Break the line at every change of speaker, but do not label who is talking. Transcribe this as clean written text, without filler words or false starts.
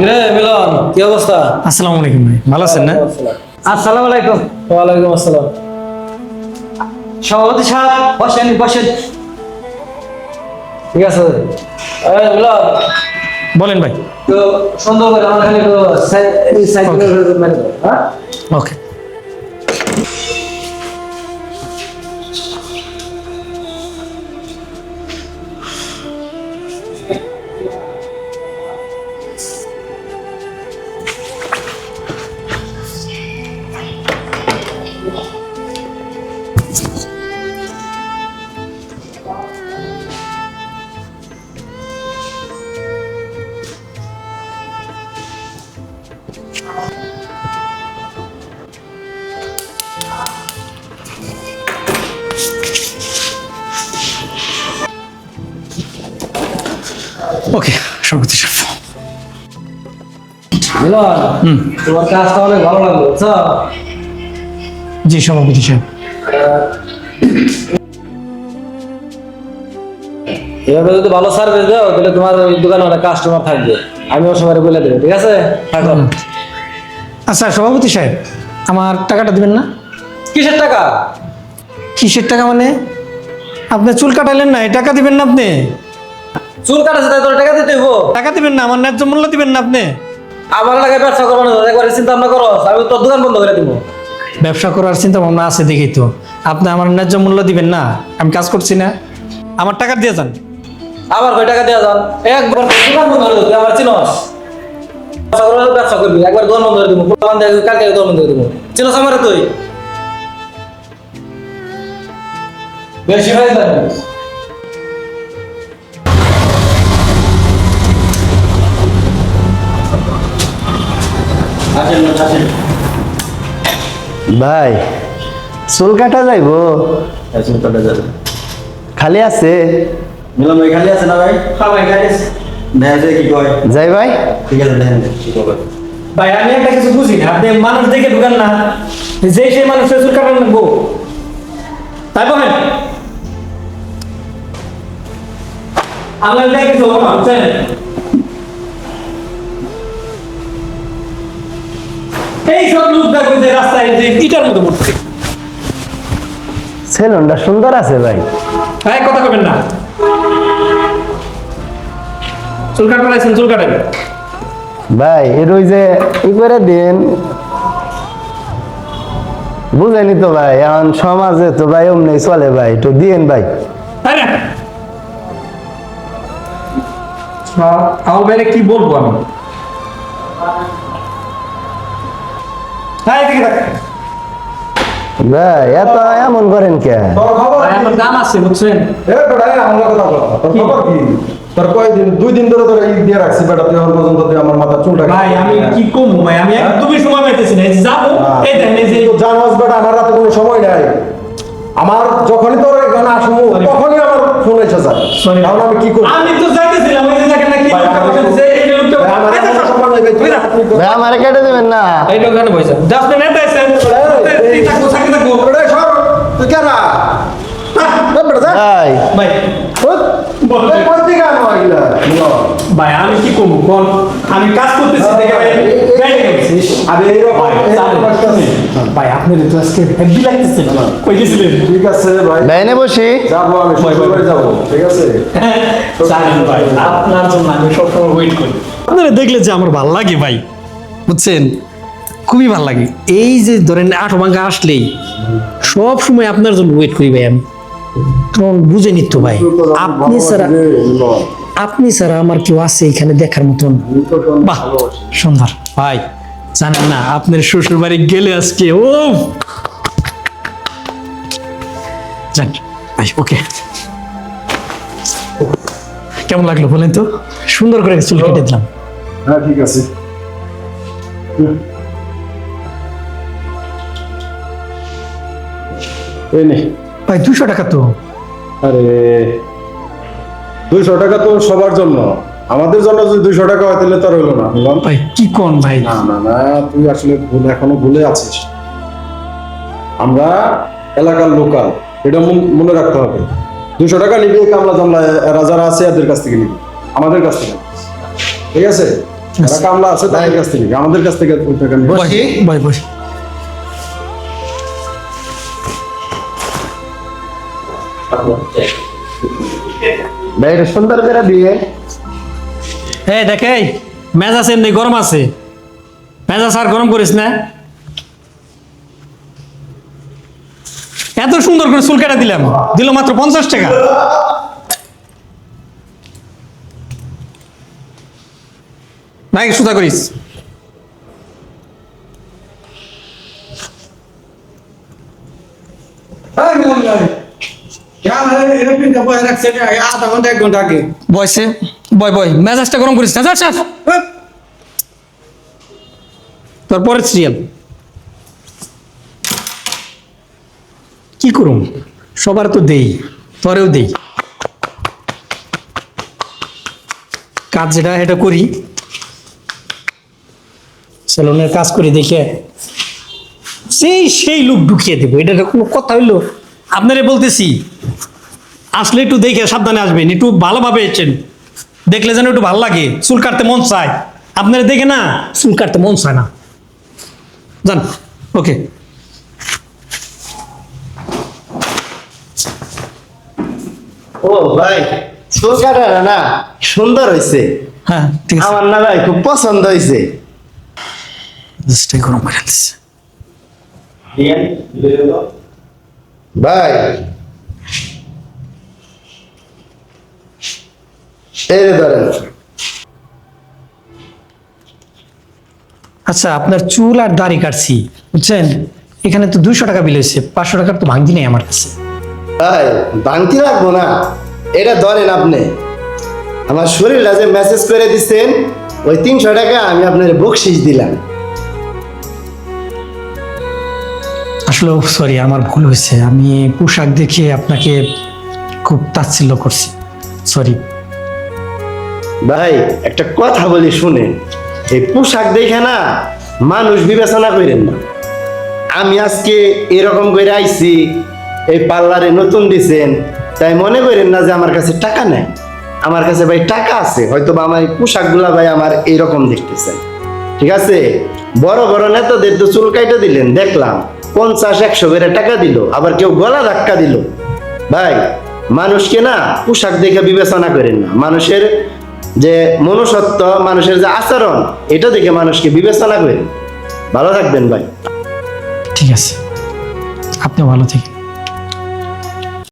কিরে মিলন, কি অবস্থা?
আসসালামু আলাইকুম ভাই, ভালো আছেন না?
আসসালামু আলাইকুম। ওয়ালাইকুম আসসালাম।
সভাপতি সাহেব বসেন বসেন।
ঠিক আছে। এই মিলন,
বলেন ভাই।
তো সুন্দর করে আমার খালি একটু সাইকেল মেরে দাও, হ্যাঁ?
ওকে। ওকে সভাপতি সাহেব।
মিলন, তোমার কাজটা অনেক ভালো লাগলো, বুঝছো?
জি সভাপতি সাহেব।
এভাবে যদি ভালো সার্ভিস দাও তাহলে তোমার ওই দোকানে অনেক কাস্টমার থাকবে। আমিও সবাই বলে দেবো, ঠিক আছে? থাকো।
আচ্ছা সভাপতি সাহেব, আমার টাকাটা দিবেন না?
কিসের টাকা?
কিসের টাকা মানে? আপনি চুল কাটাইলেন না, এই টাকা দিবেন না আপনি?
চুল কাটাছে তাই তোর টাকা দিতে হইবো?
টাকা দিবেন না, আমার ন্যায্য মূল্য দিবেন না আপনি?
আমার এলাকায় ব্যবসা করবো না, একবার চিন্তা ভাবনা করো, আমি তোর দোকান বন্ধ করে দিব।
ব্যবসা করার চিন্তা ভাবনা আছে দেখেই তো। আপনি আমার ন্যায্য মূল্য দিবেন না? আমি কাজ করছি না, আমার টাকা দিয়ে যান।
আবার কয় টাকা দেওয়া যান? একবার দোকান বন্ধ করে দেবো, তুই আমার চিনস? ব্যবসা করবো, ব্যবসা করবি, একবার দোকান বন্ধ করে দিব, কালকে দোকান বন্ধ করে দিব। চিনস আমার তুই? বেশি হয়ে যাবে।
ভাই চুল কাটা যাইবো?
চুল কাটা যাবে।
খালি আছে?
মিলন ভাই খালি আছে না ভাই? হ্যাঁ ভাই খালি আছে। দেখা যায় কি কয়?
যাই ভাই।
ঠিক আছে, দেখেন কি করবে।
ভাই আমি একটা কিছু বুঝি না, আপনি মানুষ দেখে ঢুকান না, যে সেই মানুষের চুল কাটান লাগবো, তাই বলেন? আল্লাহ দেখে তো বুঝছেন, এই সব লোক দেখো যে রাস্তায় যে ইটার মতো পড়ছে।
সেলুনটা সুন্দর আছে ভাই।
হ্যাঁ কথা কবেন না, চুল কাটাইছেন চুল কাটেন।
ভাই এর ওই যে ই করে দিন, বুঝেনি তো ভাই, এখন সমাজে তো ভাই অমনি চলে ভাই, একটু দিয়েন ভাই।
তাই না? আমার বাইরে কি বলবো আমি? হ্যাঁ এদিকে দেখ।
ভাই এত এমন করেন কে?
ভাই, আমার দাম আছে বুঝছেন।
দুই দিন ধরে তোর এই দিয়ে রাখছি বেটা, তুই এখন পর্যন্ত তুই আমার মাথা চুলটা
ভাই আমি কি কমবো ভাই, আমি একদমই সময় পাইতেছি না, এই যে যাবো এই দেখেন এই যে
জানোস বেটা, আমার রাতে কোনো সময় নাই। আমার যখনই তোর এখানে আসবো তখনই আমার ফোন এসে যায়। এখন আমি কি করবো?
আমি তো যাইতেছিলাম, ওই যে দেখেন না কি
ভাই,
লোকটা
আমার
বসে এই যে লোকটা
আমার
আচ্ছা,
কোনো
আচ্ছা,
সময় নাই ভাই, তুই
বুঝলা?
আপনি তো-
ভাই আমারে কেটে দেবেন না?
এই দোকানে বসে
জাস্ট নেট আইছেন তুই থাকো থাকো থাকো
বেটা, সর, তুই কেনা? বেটা, যা।
ভাই
ভাই বল।
এই কোন দিকে আনো এগুলা? বলো।
ভাই আমি কি করবো কোন, আমি কাজ করতেছি দেখে ভাই গাড়ি গেছিস।
আরে এইরকম
ভাই,
এইরকম কষ্ট নেই।
ভাই আপনি তো আজকে হেভি লাগতেছে, কই গেছিলেন?
ঠিক আছে ভাই,
ভাই নে বসি।
যাবো আমি শ্বশুর বাড়ি যাবো, ঠিক আছে?
জানেন ভাই আপনার জন্য আমি সবসময় ওয়েট করি। আপনারা দেখলে যে আমার ভাল লাগে ভাই, বুঝছেন, খুবই ভাল লাগে। এই যে ধরেন 8 ভাঙা আসলেই সব সময় আপনার জন্য ওয়েট করি ভাই আমি, তখন বুঝে নিত ভাই আপনি ছাড়া আমার কেউ আছে এখানে দেখার মতন। বাহ সুন্দর ভাই, জানেন না আপনার শ্বশুর বাড়ি গেলে আজকে ও জান ভাই। ওকে কেমন লাগলো বলেন তো? সুন্দর করে চুল কেটে দিলাম।
হ্যাঁ ঠিক আছে। এই নে।
ভাই 200 টাকা তো।
আরে 200 টাকা তো সবার জন্য, আমাদের জন্য যদি 200 টাকা হয় তাহলে তো আর হলো না। বললাম
ভাই কি কোন ভাই?
না না না, তুই আসলে ভুল, এখনো ভুলে আছিস। আমরা এলাকার লোকাল, এটা মনে রাখতে হবে। 200 টাকা নিবি কামলা জামলা এরা যারা আছে এদের কাছ থেকে নিবি, আমাদের কাছ থেকে না। ঠিক আছে? যারা কামলা আছে তাদের কাছ থেকে, আমাদের কাছ থেকে ওই টাকা নিয়ে।
বসি
ভাই বস।
ভাই এটা সুন্দর করে দিয়ে
এই দেখ এই মেজাজ এমনি গরম আছে, মেজাজ আর গরম করিস না। এত সুন্দর করে চুল কেটে দিলাম, দিল মাত্র 50 টাকা। ভাই সুতা করিস।
এই মিলন ভাই এটা পিন কাপড় রাখছে আধা ঘন্টা 1 ঘন্টা আগে
বয়সে বয় বয়, মেজাজটা গরম করিস না। যা যা। তোর পরের সিরিয়াল কি করুম, সবার তো দেই, তোরেও দেই। কাজ যেটা এটা করি, সেলুনের কাজ করি দেখে সেই লোক ঢুকিয়ে দেবো। এটা কোনো কথা হইলো? আপনারে বলতেছি আসলে একটু দেখে সাবধানে আসবেন, একটু ভালোভাবে এসেছেন, দেখলে যেন একটু ভালো লাগে। চুল কাটতে মন চায়, আপনারা দেখে না চুল কাটতে মন চায় না। যান, ওকে।
ও ভাই চুল কাটাটা না সুন্দর হয়েছে,
হ্যাঁ ঠিক আছে।
আমার না ভাই খুব পছন্দ হয়েছে।
জাস্ট গরম করে দিচ্ছে।
ভাই এই রে ধরেন।
আচ্ছা, আপনার চুল আর দাড়ি কাটছি বুঝছেন, এখানে তো 200 টাকা বিল হয়েছে, 500 টাকার তো ভাঙতি নেই আমার কাছে।
ভাই ভাঙতি রাখবো না, এটা ধরেন আপনি। আমার শরীরটা যে মেসেজ করে দিচ্ছেন, ওই 300 টাকা আমি আপনার বকশিস দিলাম।
আসলে সরি, আমার ভুল হয়েছে। আমি পোশাক দেখে আপনাকে খুব তাচ্ছিল্য করছি, সরি।
ভাই একটা কথা বলি শুনেন, এই পোশাক দেখে না মানুষ বিবেচনা করেন না। আমি আজকে এরকম করে আইছি, এই পার্লারে নতুন দিছেন, তাই মনে করেন না যে আমার কাছে টাকা নেই। আমার কাছে ভাই টাকা আছে, হয়তো বা আমার এই পোশাকগুলা ভাই আমার এইরকম দেখতেছেন, ঠিক আছে। বড় বড় নেতাদের তো চুল কাইটা দিলেন, দেখলাম 50-100 করে টাকা দিল, আবার কেউ গলা ধাক্কা দিল। ভাই মানুষকে না পোশাক দেখে বিবেচনা করেন না, মানুষের যে মনুষ্যত্ব, মানুষের যে আচরণ, এটা দেখে মানুষকে বিবেচনা করেন। ভালো থাকবেন ভাই।
ঠিক আছে, আপনি ভালো থাকেন।